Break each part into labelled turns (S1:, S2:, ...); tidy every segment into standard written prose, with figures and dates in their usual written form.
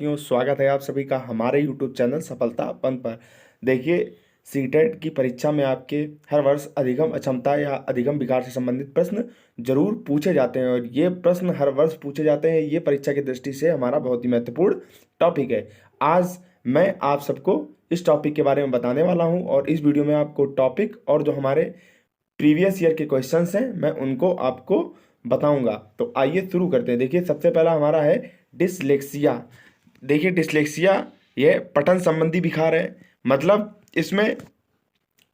S1: क्यों स्वागत है आप सभी का हमारे यूट्यूब चैनल सफलता अपन पर। देखिए, सीटेट की परीक्षा में आपके हर वर्ष अधिगम अक्षमता या अधिगम विकार से संबंधित प्रश्न जरूर पूछे जाते हैं और ये प्रश्न हर वर्ष पूछे जाते हैं। ये परीक्षा की दृष्टि से हमारा बहुत ही महत्वपूर्ण टॉपिक है। आज मैं आप सबको इस टॉपिक के बारे में बताने वाला हूँ और इस वीडियो में आपको टॉपिक और जो हमारे प्रीवियस ईयर के क्वेश्चंस हैं मैं उनको आपको बताऊंगा। तो आइए शुरू करते हैं। देखिए, सबसे पहला हमारा है डिसलेक्सिया। देखिए, डिसलेक्सिया ये पठन संबंधी विकार है। मतलब इसमें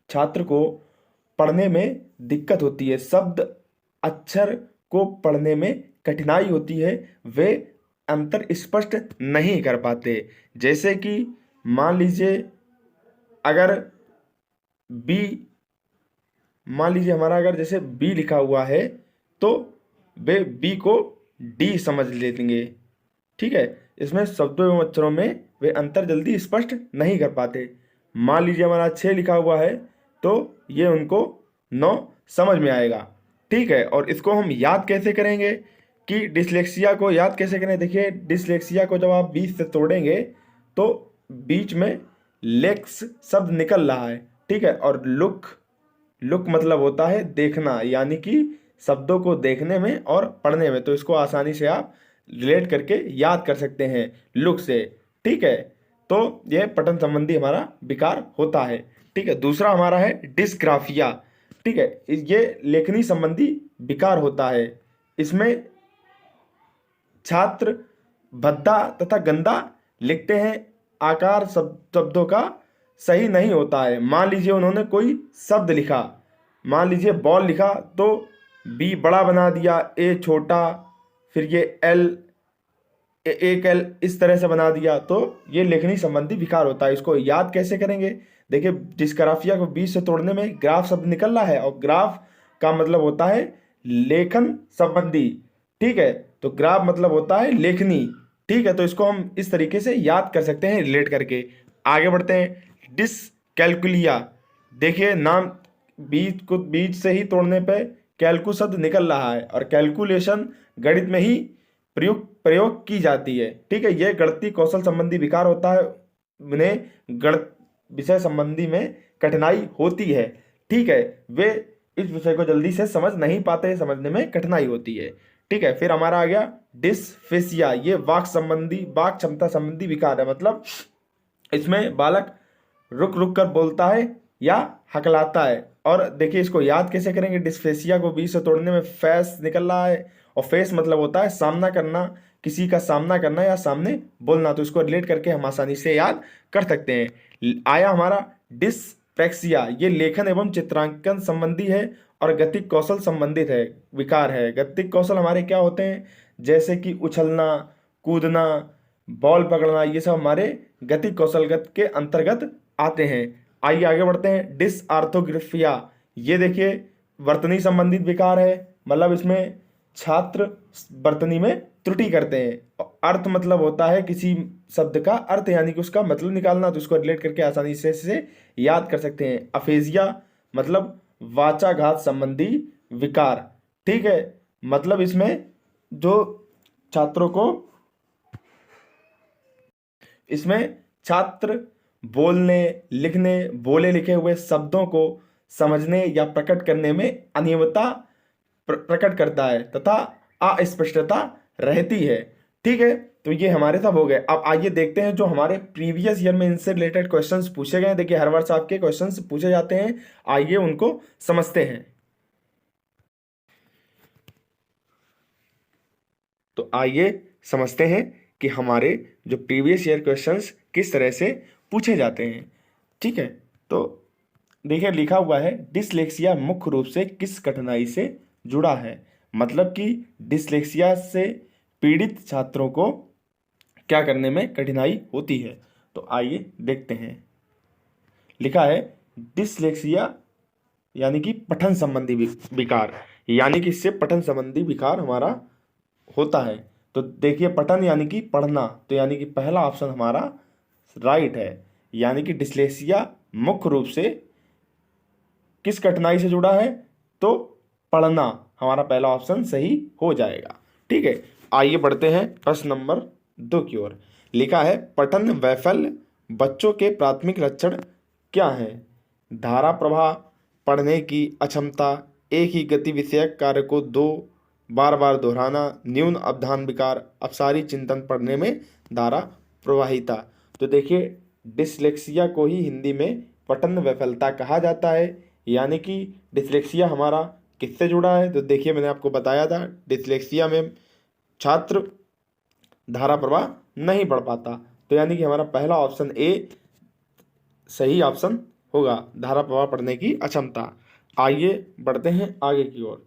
S1: छात्र को पढ़ने में दिक्कत होती है, शब्द अक्षर को पढ़ने में कठिनाई होती है, वे अंतर स्पष्ट नहीं कर पाते। जैसे कि मान लीजिए अगर बी मान लीजिए हमारा अगर जैसे बी लिखा हुआ है तो वे बी को डी समझ लेंगे। ठीक है, इसमें शब्दों एवं अक्षरों में वे अंतर जल्दी स्पष्ट नहीं कर पाते। मान लीजिए हमारा 6 लिखा हुआ है तो ये उनको 9 समझ में आएगा। ठीक है, और इसको हम याद कैसे करेंगे कि डिसलेक्सिया को याद कैसे करें। देखिए, डिसलेक्सिया को जब आप बीच से तोड़ेंगे तो बीच में लेक्स शब्द निकल रहा है। ठीक है, और लुक मतलब होता है देखना, यानी कि शब्दों को देखने में और पढ़ने में। तो इसको आसानी से आप रिलेट करके याद कर सकते हैं लुक से। ठीक है, तो यह पठन संबंधी हमारा विकार होता है। ठीक है, दूसरा हमारा है डिस्ग्राफिया। ठीक है, ये लेखनी संबंधी विकार होता है। इसमें छात्र भद्दा तथा गंदा लिखते हैं, आकार शब्दों का सही नहीं होता है। मान लीजिए उन्होंने कोई शब्द लिखा, मान लीजिए बॉल लिखा तो बी बड़ा बना दिया, ए छोटा, फिर ये एल एक एल इस तरह से बना दिया, तो ये लेखनी संबंधी विकार होता है। इसको याद कैसे करेंगे। देखिए, डिस्ग्राफिया को बीच से तोड़ने में ग्राफ शब्द निकल रहा है और ग्राफ का मतलब होता है लेखन संबंधी। ठीक है, तो ग्राफ मतलब होता है लेखनी। ठीक है, तो इसको हम इस तरीके से याद कर सकते हैं रिलेट करके। आगे बढ़ते हैं। डिसकैलकुलिया। देखिए, नाम बीच से ही तोड़ने पे कैलकु शब्द निकल रहा है और कैलकुलेशन गणित में ही प्रयोग की जाती है। ठीक है, यह गणितीय कौशल संबंधी विकार होता है। उन्हें गणित विषय संबंधी में कठिनाई होती है। ठीक है, वे इस विषय को जल्दी से समझ नहीं पाते, समझने में कठिनाई होती है। ठीक है, फिर हमारा आ गया डिस्फेसिया। ये वाक क्षमता संबंधी विकार है। मतलब इसमें बालक रुक रुक कर बोलता है या हकलाता है। और देखिए, इसको याद कैसे करेंगे। डिस्फेसिया को बीच से तोड़ने में फेस निकल रहा है और फेस मतलब होता है सामना करना, किसी का सामना करना या सामने बोलना। तो इसको रिलेट करके हम आसानी से याद कर सकते हैं। आया हमारा डिस्प्रैक्सिया। ये लेखन एवं चित्रांकन संबंधी है और गतिक कौशल संबंधित है, विकार है। गतिक कौशल हमारे क्या होते हैं, जैसे कि उछलना, कूदना, बॉल पकड़ना, ये सब हमारे गतिक कौशलगत के अंतर्गत आते हैं। आइए आगे बढ़ते हैं। डिसआर्थोग्राफिया। ये देखिए वर्तनी संबंधित विकार है। मतलब इसमें छात्र वर्तनी में त्रुटि करते हैं। अर्थ मतलब होता है किसी शब्द का अर्थ, यानी कि उसका मतलब निकालना। तो इसको रिलेट करके आसानी से याद कर सकते हैं। अफेजिया मतलब वाचाघात संबंधी विकार। ठीक है, मतलब इसमें जो छात्रों को छात्र बोलने लिखने बोले लिखे हुए शब्दों को समझने या प्रकट करने में अनियमितता प्रकट करता है तथा अस्पष्टता रहती है। ठीक है, तो ये हमारे सब हो गए। अब आइए देखते हैं जो हमारे प्रीवियस ईयर में इनसे रिलेटेड क्वेश्चंस पूछे गए हैं। देखिए, हर वर्ष आपके क्वेश्चंस पूछे जाते हैं, आइए उनको समझते हैं। तो आइए समझते हैं कि हमारे जो प्रीवियस ईयर क्वेश्चंस किस तरह से पूछे जाते हैं। ठीक है, तो देखिए लिखा हुआ है डिसलेक्सिया मुख्य रूप से किस कठिनाई से जुड़ा है। मतलब कि डिसलेक्सिया से पीड़ित छात्रों को क्या करने में कठिनाई होती है। तो आइए देखते हैं। लिखा है डिसलेक्सिया यानी कि पठन संबंधी विकार, यानी कि इससे पठन संबंधी विकार हमारा होता है। तो देखिए, पठन यानी कि पढ़ना, तो यानी कि पहला ऑप्शन हमारा राइट है। यानी कि डिसलेक्सिया मुख्य रूप से किस कठिनाई से जुड़ा है, तो पढ़ना, हमारा पहला ऑप्शन सही हो जाएगा। ठीक है, आइए बढ़ते हैं प्रश्न नंबर 2 की ओर। लिखा है पठन वैफल्य बच्चों के प्राथमिक लक्षण क्या हैं? धारा प्रवाह, पढ़ने की अक्षमता, एक ही गति विषयक कार्य को बार बार दोहराना, न्यून अवधान विकार, अपसारी चिंतन, पढ़ने में धारा प्रवाहिता। तो देखिए डिसलेक्सिया को ही हिंदी में पठन वैफल्यता कहा जाता है। यानी कि डिसलेक्सिया हमारा किससे जुड़ा है? तो देखिए मैंने आपको बताया था डिसलेक्सिया में छात्र धारा प्रवाह नहीं पढ़ पाता। तो यानी कि हमारा पहला ऑप्शन ए सही ऑप्शन होगा, धारा प्रवाह पढ़ने की अक्षमता। आइए बढ़ते हैं आगे की ओर।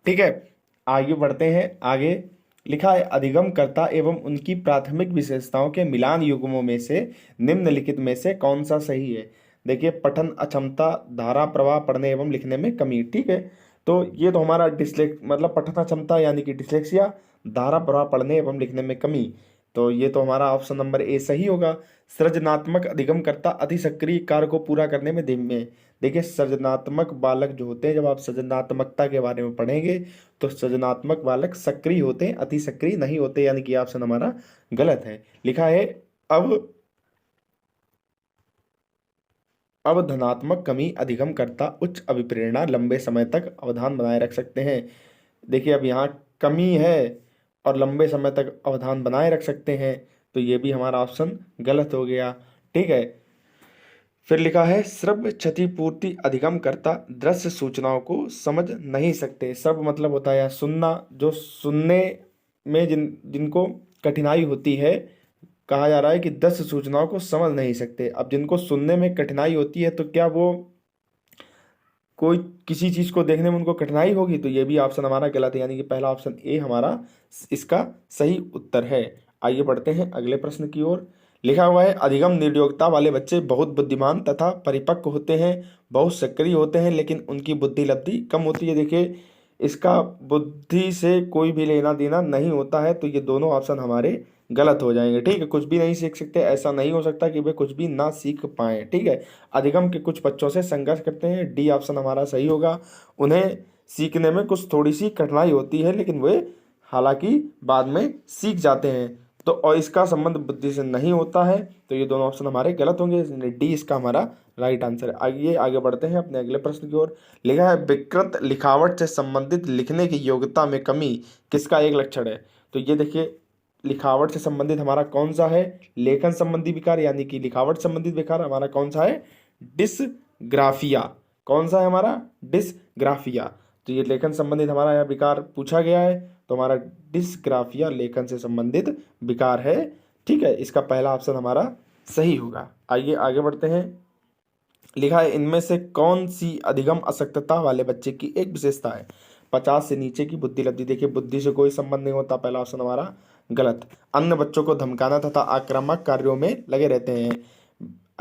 S1: ठीक है, आगे बढ़ते हैं आगे। लिखा है अधिगमकर्ता एवं उनकी प्राथमिक विशेषताओं के मिलान युग्मों में से निम्नलिखित में से कौन सा सही है? देखिए पठन अक्षमता, धारा प्रवाह, पढ़ने एवं लिखने में कमी। ठीक है, तो ये तो हमारा मतलब पठन अक्षमता यानी कि डिसलेक्सिया, धारा प्रवाह पढ़ने एवं लिखने में कमी, तो ये तो हमारा ऑप्शन नंबर ए सही होगा। सृजनात्मक अधिगमकर्ता अति सक्रिय कार्य को पूरा करने में धीमे। देखिए सृजनात्मक बालक जो होते हैं, जब आप सृजनात्मकता के बारे में पढ़ेंगे तो सृजनात्मक बालक सक्रिय होते हैं, अति सक्रिय नहीं होते, यानी कि ऑप्शन हमारा गलत है। लिखा है अब धनात्मक कमी अधिगमकर्ता उच्च अभिप्रेरणा लंबे समय तक अवधान बनाए रख सकते हैं। देखिए अब यहाँ कमी है और लंबे समय तक अवधान बनाए रख सकते हैं, तो ये भी हमारा ऑप्शन गलत हो गया। ठीक है, फिर लिखा है श्रव्य क्षतिपूर्ति अधिगमकर्ता दृश्य सूचनाओं को समझ नहीं सकते। श्रव्य मतलब होता है सुनना, जो सुनने में जिनको कठिनाई होती है, कहा जा रहा है कि दृश्य सूचनाओं को समझ नहीं सकते। अब जिनको सुनने में कठिनाई होती है तो क्या वो कोई किसी चीज़ को देखने में उनको कठिनाई होगी? तो ये भी ऑप्शन हमारा गलत है, यानी कि पहला ऑप्शन ए हमारा इसका सही उत्तर है। आइए बढ़ते हैं अगले प्रश्न की ओर। लिखा हुआ है अधिगम निर्योग्यता वाले बच्चे बहुत बुद्धिमान तथा परिपक्व होते हैं, बहुत सक्रिय होते हैं, लेकिन उनकी बुद्धि लब्धि कम होती है। देखिए इसका बुद्धि से कोई भी लेना देना नहीं होता है, तो ये दोनों ऑप्शन हमारे गलत हो जाएंगे। ठीक है, कुछ भी नहीं सीख सकते, ऐसा नहीं हो सकता कि वे कुछ भी ना सीख पाएँ। ठीक है, अधिगम के कुछ बच्चों से संघर्ष करते हैं, डी ऑप्शन हमारा सही होगा। उन्हें सीखने में कुछ थोड़ी सी कठिनाई होती है, लेकिन वे हालांकि बाद में सीख जाते हैं। तो और इसका संबंध बुद्धि से नहीं होता है, तो ये दोनों ऑप्शन हमारे गलत होंगे, डी इसका हमारा राइट आंसर है। आइए आगे बढ़ते हैं अपने अगले प्रश्न की ओर। लिखा है विकृत लिखावट से संबंधित लिखने की योग्यता में कमी किसका एक लक्षण है? तो ये देखिए लिखावट से संबंधित हमारा कौन सा है? लेखन संबंधी विकार, यानी कि लिखावट संबंधित विकार हमारा कौन सा है? डिसग्राफिया। कौन सा है हमारा? डिसग्राफिया। तो ये लेखन संबंधित हमारा यह विकार पूछा गया है, तो हमारा डिसग्राफिया लेखन से संबंधित विकार है। ठीक है, इसका पहला ऑप्शन हमारा सही होगा। आइए आगे बढ़ते हैं। लिखा है इनमें से कौन सी अधिगम अशक्तता वाले बच्चे की एक विशेषता है? 50 से नीचे की बुद्धि लब्धि। देखिए बुद्धि से कोई संबंध नहीं होता, पहला ऑप्शन हमारा गलत। अन्य बच्चों को धमकाना तथा आक्रामक कार्यों में लगे रहते हैं।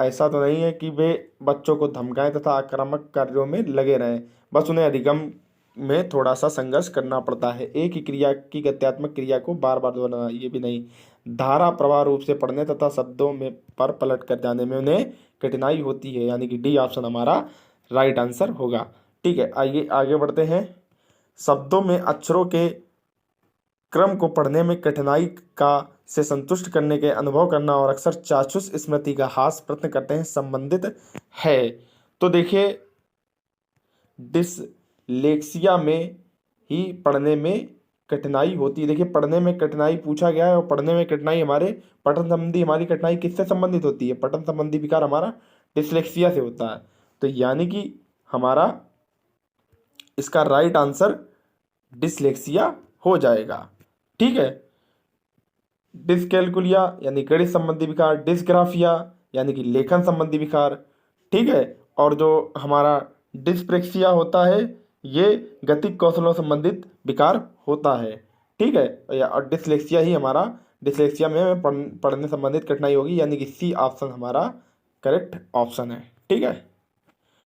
S1: ऐसा तो नहीं है कि वे बच्चों को धमकाएं तथा आक्रामक कार्यों में लगे रहें, बस उन्हें अधिगम में थोड़ा सा संघर्ष करना पड़ता है। एक ही क्रिया की गत्यात्मक क्रिया को बार बार दोहराना, ये भी नहीं। धारा प्रवाह रूप से पढ़ने तथा शब्दों में पर पलट कर जाने में उन्हें कठिनाई होती है, यानी कि डी ऑप्शन हमारा राइट आंसर होगा। ठीक है, आइए आगे बढ़ते हैं। शब्दों में अक्षरों के क्रम को पढ़ने में कठिनाई का से संतुष्ट करने के अनुभव करना और अक्सर चाक्षुष स्मृति का हास प्रयत्न करते हैं संबंधित है। तो देखिए डिसलेक्सिया में ही पढ़ने में कठिनाई होती है। देखिए पढ़ने में कठिनाई पूछा गया है, और पढ़ने में कठिनाई हमारे पठन संबंधी हमारी कठिनाई किससे संबंधित होती है? पठन संबंधी विकार हमारा डिसलेक्सिया से होता है, तो यानी कि हमारा इसका राइट आंसर डिसलेक्सिया हो जाएगा। ठीक है, डिसकैलकुलिया यानी गणित संबंधी विकार, डिसग्राफिया यानी कि लेखन संबंधी विकार। ठीक है, और जो हमारा डिस्प्रेक्सिया होता है ये गतिक कौशलों संबंधित विकार होता है। ठीक है, और डिसलेक्सिया ही हमारा डिसलेक्सिया में पढ़ने संबंधित कठिनाई होगी, यानी कि सी ऑप्शन हमारा करेक्ट ऑप्शन है। ठीक है,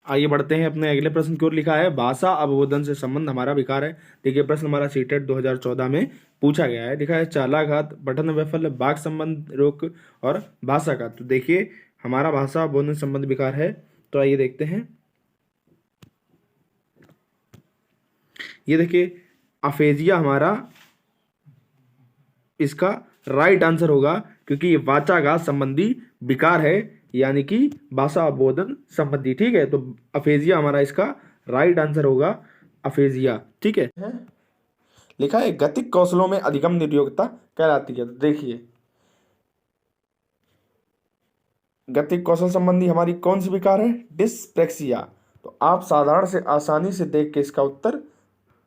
S1: आइए बढ़ते हैं अपने अगले प्रश्न की ओर। लिखा है भाषा अवबोधन से संबंध हमारा विकार है। देखिए प्रश्न हमारा सीटेट 2014 में पूछा गया है। लिखा है चालाघात, पठन वैफल्य, वाक् संबंध रोक और भाषाघात। तो देखिए हमारा भाषा अवबोधन संबंध विकार है, तो आइए देखते हैं। ये देखिए अफेजिया हमारा इसका राइट आंसर होगा, क्योंकि ये वाचाघात संबंधी विकार है, यानी कि भाषा अवबोधन संबंधी। ठीक है, तो अफेजिया हमारा इसका राइट आंसर होगा, अफेजिया। ठीक है, लिखा है गतिक कौशलों में अधिगम निर्योग्यता कहलाती है। तो देखिए, गतिक कौशल संबंधी हमारी कौन सी विकार है? डिस्प्रेक्सिया। तो आप साधारण से आसानी से देख के इसका उत्तर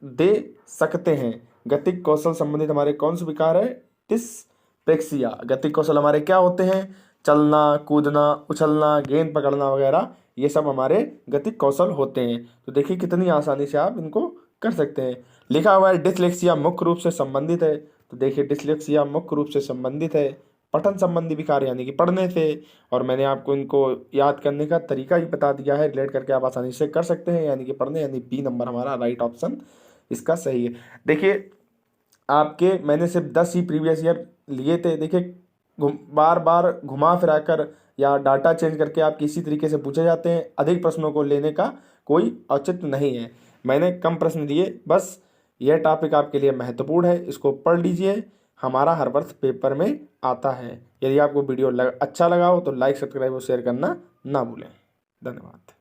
S1: दे सकते हैं। गतिक कौशल संबंधित हमारे कौन से विकार है? डिस्प्रेक्सिया। गतिक कौशल हमारे क्या होते हैं? चलना, कूदना, उछलना, गेंद पकड़ना वगैरह, ये सब हमारे गतिक कौशल होते हैं। तो देखिए कितनी आसानी से आप इनको कर सकते हैं। लिखा हुआ है डिसलेक्सिया मुख्य रूप से संबंधित है। तो देखिए डिसलेक्सिया मुख्य रूप से संबंधित है पठन संबंधी विकार, यानी कि पढ़ने से। और मैंने आपको इनको याद करने का तरीका ही बता दिया है, रिलेट करके आप आसानी से कर सकते हैं, यानी कि पढ़ने, यानी बी नंबर हमारा राइट ऑप्शन इसका सही है। देखिए आपके मैंने सिर्फ 10 ही प्रीवियस ईयर लिए थे। देखिए बार बार घुमा फिरा कर या डाटा चेंज करके आप किसी तरीके से पूछे जाते हैं, अधिक प्रश्नों को लेने का कोई औचित्य नहीं है। मैंने कम प्रश्न दिए, बस यह टॉपिक आपके लिए महत्वपूर्ण है, इसको पढ़ लीजिए, हमारा हर वर्ष पेपर में आता है। यदि आपको वीडियो अच्छा लगा हो तो लाइक, सब्सक्राइब और शेयर करना ना भूलें। धन्यवाद।